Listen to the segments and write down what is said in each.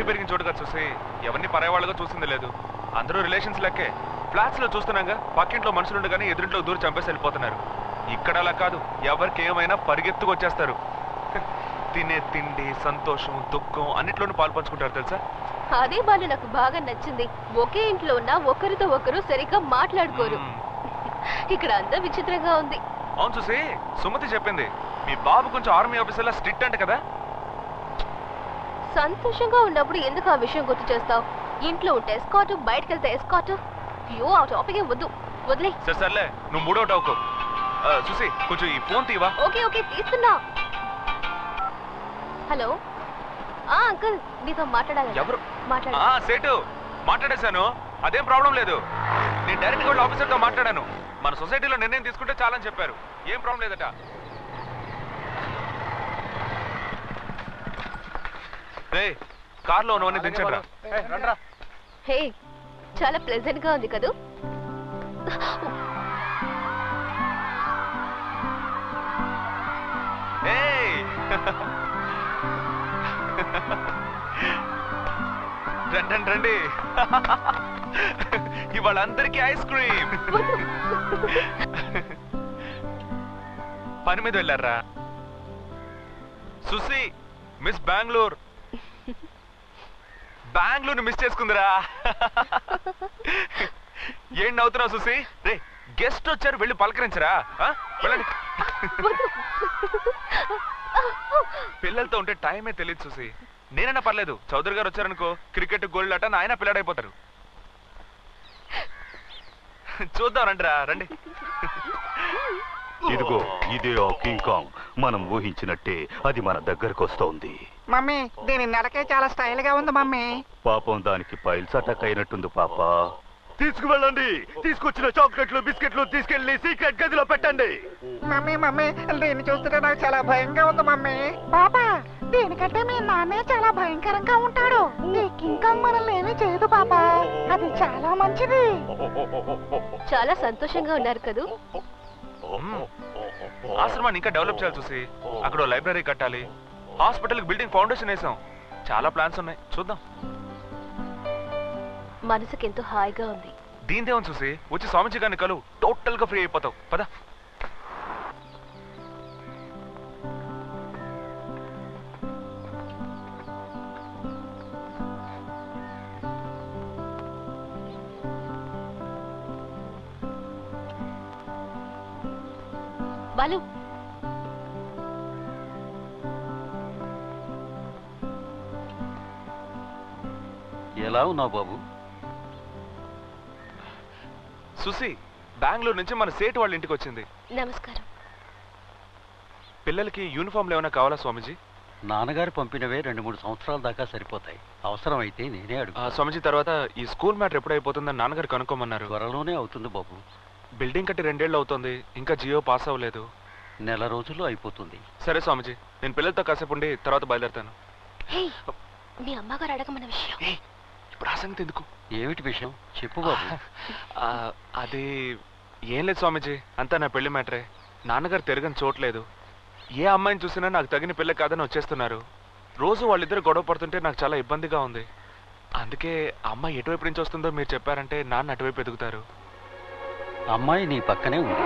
పుట్టి పెరిగిన చోటుగా చూసి ఎవరిని పరాయవాళ్ళగా చూసింది లేదు. అందరూ రిలేషన్స్ లెక్కే. ఫ్లాట్స్ లో చూస్తున్నాగా పక్కింట్లో మనుషులుండగానే ఎదురింట్లో దూరం చంపేసి వెళ్ళిపోతున్నారు. ఇక్కడ అలా కాదు, ఎవరికి ఏమైనా పరిగెత్తుకు వచ్చేస్తారు. తినే తిండి, సంతోషం, దుఃఖం అన్నిట్లోనూ పాలు పంచుకుంటారు తెలుసా. అదే బాలు నాకు బాగా నచ్చింది. ఒకే ఇంట్లో ఉన్న ఒకరితో ఒకరు సరిగ్గా మాట్లాడుకోరు. ఇక్కడ అంతా విచిత్రంగా ఉంది. అవును చూసి, సుమతి చెప్పింది మీ బాబు కొంచెం ఆర్మీ ఆఫీసర్లా స్ట్రిక్ట్ అంట కదా. సంతోషంగా ఉన్నప్పుడు ఎందుకు ఆ విషయం గుర్తు చేస్తావు? ఇంట్లో ఉంటే ఎస్కాట్, బయటకు వెళ్తే ఎస్కాట్. అయ్యో ఆ టాపిక్ వద్దు, వదిలే. సర్లే, నువ్వు మూడవుట్ అవుకో. చూసి కొంచెం ఈ ఫోన్ తీవా. ఓకే ఓకే తీస్తున్నా. హలో అంకుల్, నీతో మాట్లాడాలి. ఎవరు? మాట్లాడు. సేటు మాట్లాడేశాను, అదేం ప్రాబ్లం లేదు. నేను డైరెక్ట్ గా ఆఫీసర్తో మాట్లాడాను. మన సొసైటీలో నిర్ణయం తీసుకుంటే చాలని చెప్పారు. ఏం ప్రాబ్లం లేదట. రే, కార్లో ఉన్నవన్నీ దించండి రా. హే, చాలా ప్లెజెంట్ గా ఉంది కదూ. రండి రండి, ఇవాళ అందరికీ ఐస్ క్రీమ్. పని మీద వెళ్ళారా సుసి? మిస్ బెంగళూరు మిస్ చేసుకుందిరా. ఏం నవ్వుతున్నావు సుసి? రే, గెస్ట్ వచ్చారు, వెళ్ళి పలకరించరా. వెళ్ళండి. పిల్లలతో ఉంటే టైమే తెలియదు సుసి. నేనైనా పర్లేదు, చౌదరి గారు వచ్చారనుకో, క్రికెట్ గోల్డ్ ఆట ఆయన పిల్లాడైపోతారు. చూద్దాం రండిరా, రండి. ఇదిగో ఇదే ఆ కింగ్ కాంగ్. మనం ఊహించినట్టే అది మన దగ్గరకు వస్తోంది. మమ్మీ, దీని నడకే చాలా స్టైల్ గా ఉంది మమ్మీ. పాపం దానికి పైల్స్ అటాక్ అయినట్టుంది పాప. తీసుకువెళ్ళండి. తీసుకొచ్చిన చాక్లెట్లు, బిస్కెట్లు తీసుకెళ్లి సీక్రెట్ గదిలో పెట్టండి. మమ్మీ మమ్మీ, దీన్ని చూస్తుంటే నాకు చాలా భయంగా ఉంది మమ్మీ. పాపా, దీనికంటే మీ నాన్నే చాలా భయంకరంగా ఉంటాడు. ఈ కింగ్ కాంగ్ మనల్ని ఏమీ చేయదు పాపా. అది చాలా మంచిది. చాలా సంతోషంగా ఉన్నారు కదూ. ఆశ్రమాన్ని ఇంకా డెవలప్ చేయాలి చూసి. అక్కడ లైబ్రరీ కట్టాలి, హాస్పిటల్ బిల్డింగ్ ఫౌండేషన్ వేసాం. చాలా ప్లాన్స్ ఉన్నాయి, చూద్దాం. మనసుకి ఎంతో హాయిగా ఉంది. దీనిదేమని చూసి, వచ్చి స్వామిజీ గారిని కలు, టోటల్ గా ఫ్రీ అయిపోతావు. పద. బాలు, ఎలా ఉన్నావు బాబు? సుసి, బెంగళూరు నుంచి మన సేటు వాళ్ళ ఇంటికి వచ్చింది. నమస్కారం. పిల్లలకి యూనిఫామ్లు ఏమైనా కావాలా స్వామిజీ? నాన్నగారు పంపినవే 2-3 సంవత్సరాల దాకా సరిపోతాయి. అవసరం అయితే నేనే అడుగు. స్వామిజీ, తర్వాత ఈ స్కూల్ మ్యాటర్ ఎప్పుడు అయిపోతుందని నాన్నగారు కనుక్కోమన్నారు. త్వరలోనే అవుతుంది బాబు. బిల్డింగ్ కట్టి 2 ఏళ్ళు అవుతుంది, ఇంకా జియో పాస్ అవ్వలేదు. నెల రోజుల్లో అయిపోతుంది. సరే స్వామిజీ, నేను పిల్లలతో కాసేపు ఉండి తర్వాత బయలుదేరుతాను. మీ అమ్మగారు అడగమన్న విషయం. ఇప్పుడు ఆ సంగతి ఎందుకు? ఏమిటి విషయం చెప్పు బాబు. అది ఏం లేదు స్వామిజీ, అంతా నా పెళ్లి మ్యాటరే. నాన్నగారు తిరగని చోట్లేదు. ఏ అమ్మాయిని చూసినా నాకు తగిన పిల్ల కాదని వచ్చేస్తున్నారు. రోజు వాళ్ళిద్దరు గొడవ పడుతుంటే నాకు చాలా ఇబ్బందిగా ఉంది. అందుకే అమ్మాయి ఎటువైపు నుంచి వస్తుందో మీరు చెప్పారంటే నాన్న అటువైపు ఎదుగుతారు. అమ్మాయి నీ పక్కనే ఉంది.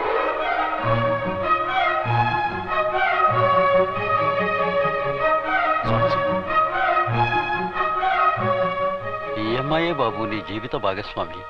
ఈ అమ్మాయే బాబు నీ జీవిత భాగస్వామి.